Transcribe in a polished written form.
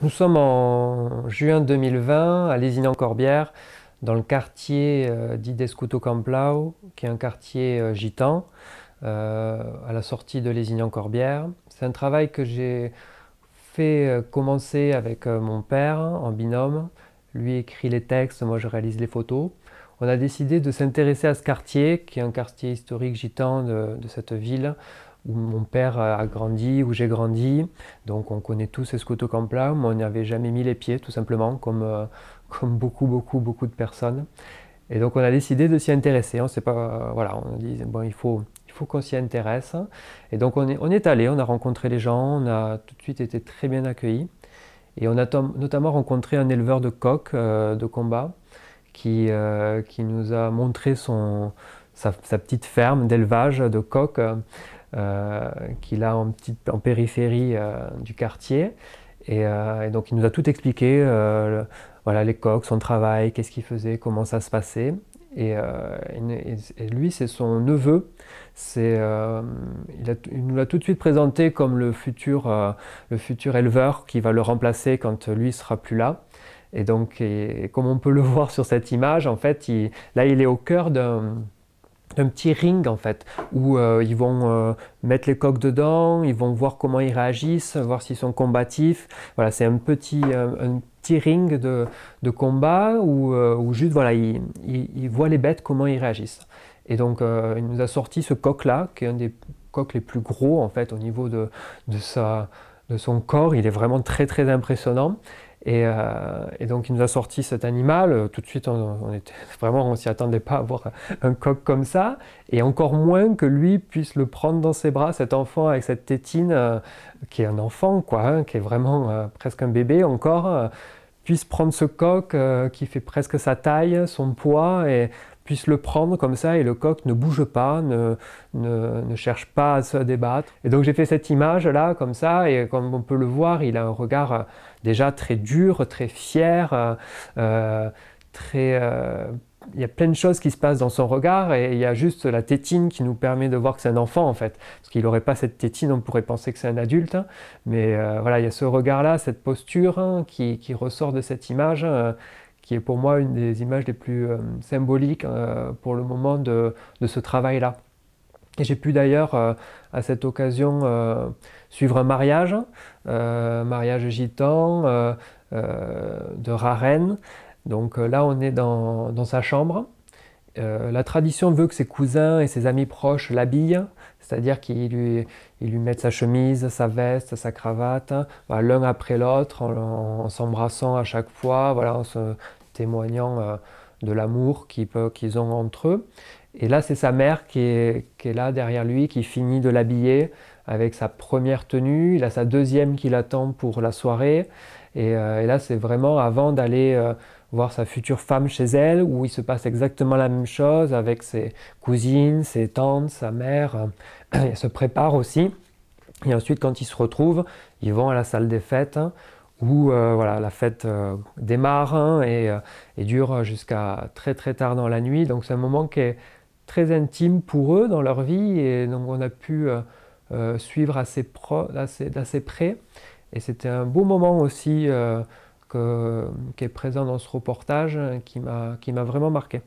Nous sommes en juin 2020 à Lézignan-Corbière, dans le quartier dit d'Escouto-Camplao, qui est un quartier gitan, à la sortie de Lézignan-Corbière. C'est un travail que j'ai fait commencer avec mon père en binôme. Lui écrit les textes, moi je réalise les photos. On a décidé de s'intéresser à ce quartier, qui est un quartier historique gitan de cette ville, où mon père a grandi, où j'ai grandi. Donc on connaît tous Escoto Campla, mais on n'y avait jamais mis les pieds, tout simplement, comme beaucoup de personnes. Et donc on a décidé de s'y intéresser. On sait pas, voilà, on a dit bon, il faut qu'on s'y intéresse. Et donc on est allé, on a rencontré les gens, on a tout de suite été très bien accueillis. Et on a notamment rencontré un éleveur de coqs de combat qui nous a montré sa petite ferme d'élevage de coqs qu'il a en périphérie du quartier. Et donc il nous a tout expliqué, voilà, les coqs, son travail, qu'est-ce qu'il faisait, comment ça se passait. Et lui, c'est son neveu. Il nous l'a tout de suite présenté comme le futur éleveur qui va le remplacer quand lui sera plus là. Et donc, comme on peut le voir sur cette image, en fait, là, il est au cœur d'un petit ring en fait, où ils vont mettre les coqs dedans, ils vont voir comment ils réagissent, voir s'ils sont combatifs. Voilà, c'est un petit ring de combat où juste voilà, ils voient les bêtes comment ils réagissent. Et donc il nous a sorti ce coq-là, qui est un des coqs les plus gros en fait au niveau de son corps. Il est vraiment très impressionnant. Et donc il nous a sorti cet animal. Tout de suite, on s'y attendait pas à voir un coq comme ça, et encore moins que lui puisse le prendre dans ses bras, cet enfant avec cette tétine, qui est un enfant quoi, hein, qui est vraiment presque un bébé encore, puisse prendre ce coq qui fait presque sa taille, son poids, et puisse le prendre comme ça, et le coq ne bouge pas, ne cherche pas à se débattre. Et donc j'ai fait cette image là comme ça, et comme on peut le voir, il a un regard déjà très dur, très fier, très, il y a plein de choses qui se passent dans son regard, et il y a juste la tétine qui nous permet de voir que c'est un enfant en fait. Parce qu'il n'aurait pas cette tétine, on pourrait penser que c'est un adulte, hein. Mais voilà, il y a ce regard-là, cette posture hein, qui ressort de cette image, qui est pour moi une des images les plus symboliques pour le moment de ce travail-là. Et j'ai pu d'ailleurs, à cette occasion, suivre un mariage gitan de Rarène. Donc là, on est dans sa chambre. La tradition veut que ses cousins et ses amis proches l'habillent, c'est-à-dire qu'ils lui mettent sa chemise, sa veste, sa cravate, voilà, l'un après l'autre, en s'embrassant à chaque fois, voilà, en se témoignant de l'amour qu'ils ont entre eux. Et là, c'est sa mère qui est là derrière lui, qui finit de l'habiller avec sa première tenue. Il a sa deuxième qui l'attend pour la soirée. Et là, c'est vraiment avant d'aller voir sa future femme chez elle, où il se passe exactement la même chose avec ses cousines, ses tantes, sa mère. Elle se prépare aussi. Et ensuite, quand ils se retrouvent, ils vont à la salle des fêtes, hein, où voilà, la fête démarre hein, et dure jusqu'à très tard dans la nuit. Donc c'est un moment qui est très intime pour eux dans leur vie, et donc on a pu suivre d'assez près. Et c'était un beau moment aussi qui est présent dans ce reportage qui m'a vraiment marqué.